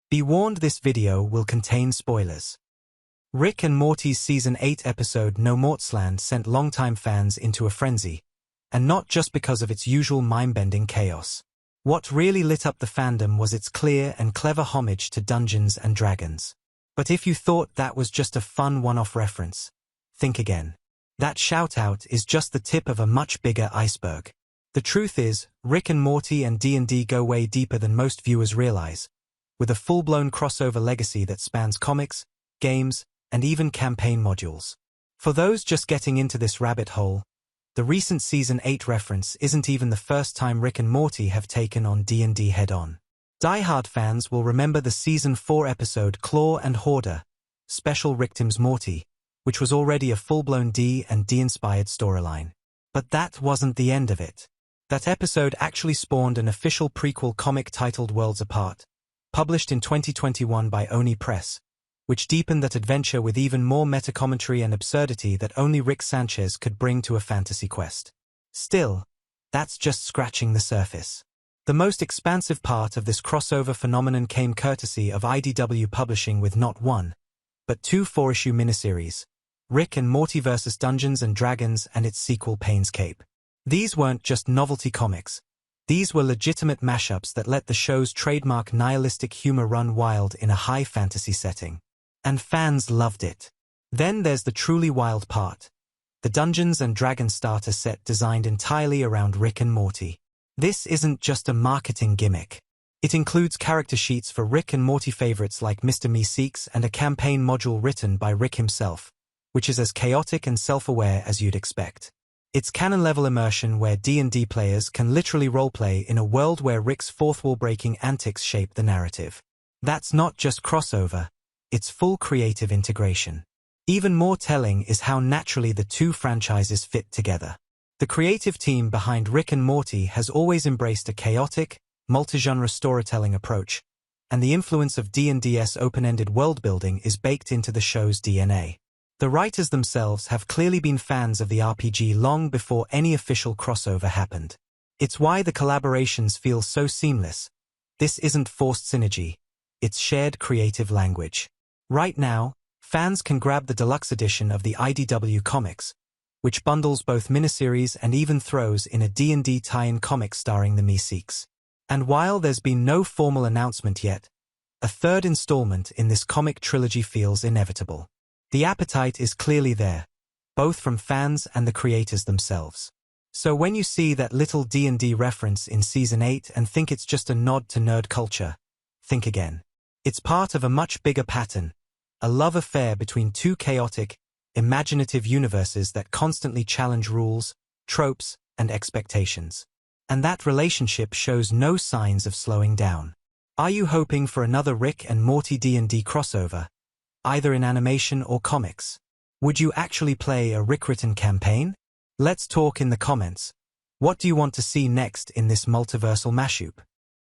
Be warned, this video will contain spoilers. Rick and Morty's Season 8 episode No Mortsland sent longtime fans into a frenzy, and not just because of its usual mind-bending chaos. What really lit up the fandom was its clear and clever homage to Dungeons and Dragons. But if you thought that was just a fun one-off reference, think again. That shout-out is just the tip of a much bigger iceberg. The truth is, Rick and Morty and D&D go way deeper than most viewers realize, with a full-blown crossover legacy that spans comics, games, and even campaign modules. For those just getting into this rabbit hole, the recent Season 8 reference isn't even the first time Rick and Morty have taken on D&D head-on. Die-hard fans will remember the Season 4 episode Claw and Hoarder, Special Ricktims Morty, which was already a full-blown D&D-inspired storyline. But that wasn't the end of it. That episode actually spawned an official prequel comic titled Worlds Apart, published in 2021 by Oni Press, which deepened that adventure with even more meta-commentary and absurdity that only Rick Sanchez could bring to a fantasy quest. Still, that's just scratching the surface. The most expansive part of this crossover phenomenon came courtesy of IDW Publishing with not one, but two 4-issue miniseries, Rick and Morty vs. Dungeons and Dragons and its sequel Painscape. These weren't just novelty comics. These were legitimate mashups that let the show's trademark nihilistic humor run wild in a high fantasy setting. And fans loved it. Then there's the truly wild part. The Dungeons and Dragons starter set designed entirely around Rick and Morty. This isn't just a marketing gimmick. It includes character sheets for Rick and Morty favorites like Mr. Meeseeks and a campaign module written by Rick himself, which is as chaotic and self-aware as you'd expect. It's canon-level immersion where D&D players can literally roleplay in a world where Rick's fourth-wall-breaking antics shape the narrative. That's not just crossover, it's full creative integration. Even more telling is how naturally the two franchises fit together. The creative team behind Rick and Morty has always embraced a chaotic, multi-genre storytelling approach, and the influence of D&D's open-ended world-building is baked into the show's DNA. The writers themselves have clearly been fans of the RPG long before any official crossover happened. It's why the collaborations feel so seamless. This isn't forced synergy, it's shared creative language. Right now, fans can grab the deluxe edition of the IDW comics, which bundles both miniseries and even throws in a D&D tie-in comic starring the Meeseeks. And while there's been no formal announcement yet, a third installment in this comic trilogy feels inevitable. The appetite is clearly there, both from fans and the creators themselves. So when you see that little D&D reference in Season 8 and think it's just a nod to nerd culture, think again. It's part of a much bigger pattern, a love affair between two chaotic, imaginative universes that constantly challenge rules, tropes, and expectations. And that relationship shows no signs of slowing down. Are you hoping for another Rick and Morty D&D crossover, either in animation or comics? Would you actually play a Rick-written campaign? Let's talk in the comments. What do you want to see next in this multiversal mashup?